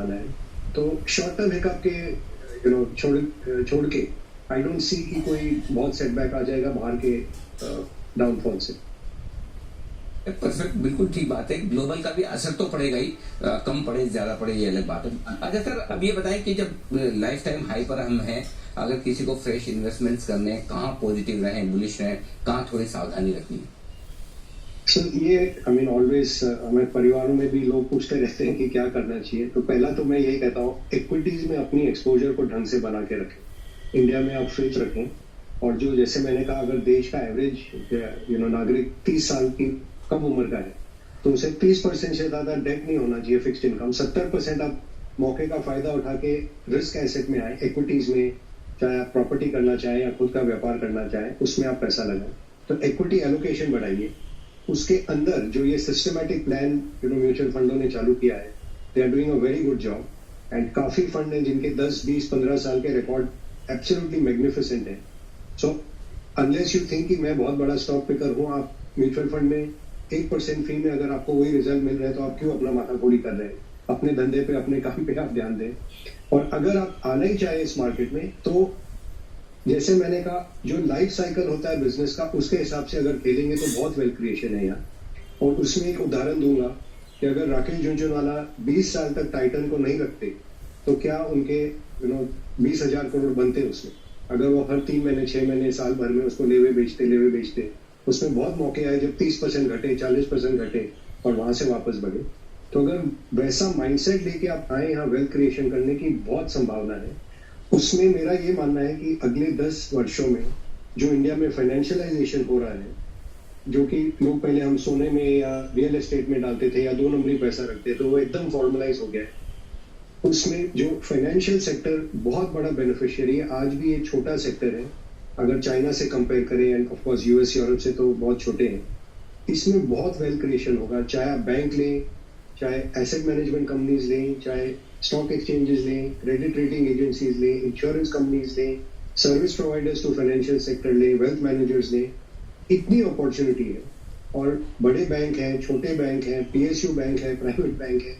बनाना है। तो short term hiccup के छोड़ के आई डोंट सी कि कोई बहुत सेटबैक आ जाएगा बाहर के डाउनफॉल से। परफेक्ट, बिल्कुल ठीक बात है। ग्लोबल का भी असर तो पड़ेगा ही, कम पड़े ज्यादा पड़े ये अलग बात है। अच्छा सर, अब ये बताएं कि जब लाइफ टाइम हाई पर हम हैं, अगर किसी को फ्रेश इन्वेस्टमेंट्स करने हैं, कहाँ पॉजिटिव रहें, बुलिश रहें, कहाँ थोड़ी सावधानी रखनी है? सर ये आई मीन ऑलवेज हमारे परिवारों में भी लोग पूछते रहते हैं कि क्या करना चाहिए। तो पहला तो मैं यही कहता हूँ, इक्विटीज में अपनी एक्सपोजर को ढंग से बना के रखें। इंडिया में आप फ्रिज रखें, और जो जैसे मैंने कहा, अगर देश का एवरेज नागरिक 30 साल की कम उम्र का है, तो उसे 30% से ज्यादा डेट नहीं होना चाहिए फिक्स्ड इनकम। 70% आप मौके का फायदा उठा के रिस्क एसेट में आए, इक्विटीज में, चाहे आप प्रॉपर्टी करना चाहें या खुद का व्यापार करना चाहें, उसमें आप पैसा लगाएं। तो इक्विटी एलोकेशन बढ़ाइए। उसके अंदर जो ये सिस्टमैटिक प्लान म्यूचुअल फंडों ने चालू किया है, they are doing a very good job. And काफी फंड हैं जिनके 10, 20, 15 साल के रिकॉर्ड एब्सोल्युटली मैग्निफिसेंट है। सो अनलेस यू थिंक कि मैं बहुत बड़ा स्टॉक पिकर हूं, आप म्यूचुअल फंड में 1% फी में अगर आपको वही रिजल्ट मिल रहा है, तो आप क्यों अपना माथा फोड़ी कर रहे हैं? अपने धंधे पे, अपने काम पे आप ध्यान दें। और अगर आप आना ही चाहे इस मार्केट में, तो जैसे मैंने कहा, जो लाइफ साइकिल होता है बिजनेस का, उसके हिसाब से अगर खेलेंगे तो बहुत वेल्थ क्रिएशन है यहाँ। और उसमें एक उदाहरण दूंगा कि अगर राकेश झुनझुनवाला 20 साल तक टाइटन को नहीं रखते, तो क्या उनके 20,000 करोड़ बनते उसमें? अगर वो हर 3 महीने, 6 महीने, साल भर में उसको लेवे बेचते, उसमें बहुत मौके आए जब 30% घटे, 40% घटे, और वहां से वापस बढ़े। तो अगर वैसा माइंडसेट लेके आप आए यहाँ, वेल्थ क्रिएशन करने की बहुत संभावना है। उसमें मेरा ये मानना है कि अगले 10 वर्षों में जो इंडिया में फाइनेंशियलाइजेशन हो रहा है, जो कि लोग पहले हम सोने में या रियल एस्टेट में डालते थे या 2 नंबरी पैसा रखते थे, तो वो एकदम फॉर्मलाइज हो गया है। उसमें जो फाइनेंशियल सेक्टर बहुत बड़ा बेनिफिशियरी है। आज भी ये छोटा सेक्टर है अगर चाइना से कंपेयर करें, end of course US, Europe से तो बहुत छोटे हैं। इसमें बहुत वेल्थ क्रिएशन होगा, चाहे आप बैंक लें, चाहे एसेट मैनेजमेंट कंपनीज लें, चाहे स्टॉक एक्सचेंजेस लें, क्रेडिट रेटिंग एजेंसीज लें, इंश्योरेंस कंपनीज लें, service providers to financial sector लें, वेल्थ मैनेजर्स लें। इतनी अपॉर्चुनिटी है। और बड़े बैंक हैं, छोटे बैंक हैं, पीएसयू बैंक है, प्राइवेट बैंक है।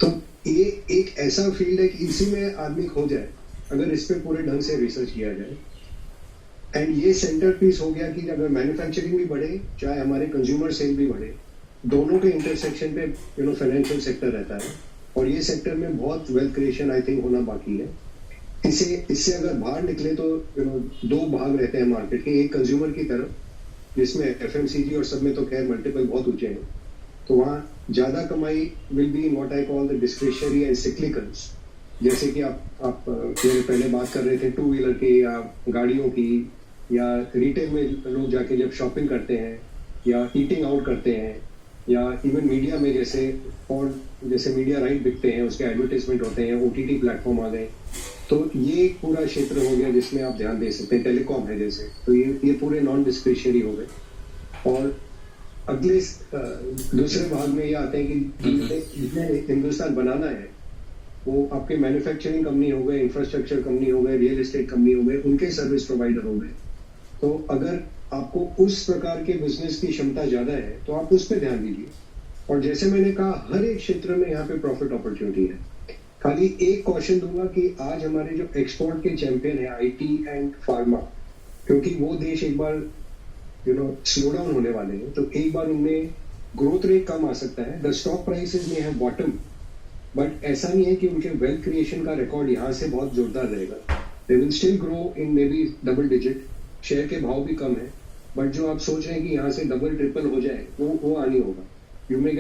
तो ये एक ऐसा फील्ड है कि इसी में आदमी खो जाए अगर इस पे पूरे ढंग से रिसर्च किया जाए। एंड ये सेंटर पीस हो गया कि अगर मैन्युफैक्चरिंग भी बढ़े, चाहे हमारे कंज्यूमर सेल भी बढ़े, दोनों के इंटरसेक्शन पे फाइनेंशियल सेक्टर रहता है। और ये सेक्टर में बहुत वेल्थ क्रिएशन आई थिंक होना बाकी है। इससे अगर बाहर निकले तो 2 भाग रहते हैं मार्केट के। एक कंज्यूमर की तरफ, जिसमें एफएमसीजी और सब में तो खैर मल्टीपल बहुत ऊंचे हैं, तो वहाँ ज्यादा कमाई will be in what I call the discretionary and cyclicals. जैसे कि आप मेरे पहले बात कर रहे थे 2 व्हीलर की या गाड़ियों की, या रिटेल में लोग जाके जब शॉपिंग करते हैं या ईटिंग आउट करते हैं, या इवन मीडिया में जैसे मीडिया राइट बिकते हैं, उसके एडवर्टाइजमेंट होते हैं, ओटीटी प्लेटफॉर्म आ गए। तो ये एक पूरा क्षेत्र हो गया जिसमें आप ध्यान दे सकते हैं। टेलीकॉम है जैसे, तो ये पूरे नॉन डिस्क्रिशनरी हो गए। और अगले दूसरे भाग में ये आते हैं कि जितने हिंदुस्तान बनाना है, वो आपके मैन्युफैक्चरिंग कंपनी हो गए, इंफ्रास्ट्रक्चर कंपनी हो गए, रियल एस्टेट कंपनी हो गए, उनके सर्विस प्रोवाइडर हो गए। तो अगर आपको उस प्रकार के बिजनेस की क्षमता ज्यादा है, तो आप उस पर ध्यान दीजिए। और जैसे मैंने कहा, हर एक क्षेत्र में यहाँ पे प्रॉफिट अपॉर्चुनिटी है। खाली एक क्वेश्चन दूंगा कि आज हमारे जो एक्सपोर्ट के चैंपियन है, आईटी एंड फार्मा, क्योंकि वो देश एक बार स्लो डाउन होने वाले हैं, तो एक बार उनमें ग्रोथ रेट कम आ सकता है। द स्टॉक प्राइसेस में है बॉटम, बट ऐसा नहीं है कि उनके वेल्थ क्रिएशन का रिकॉर्ड यहाँ से बहुत जोरदार रहेगा। They will still grow in may be double digit. Share के भाव भी कम है, बट जो आप सोच रहे हैं कि यहाँ से डबल ट्रिपल हो जाए, वो नहीं होगा। You may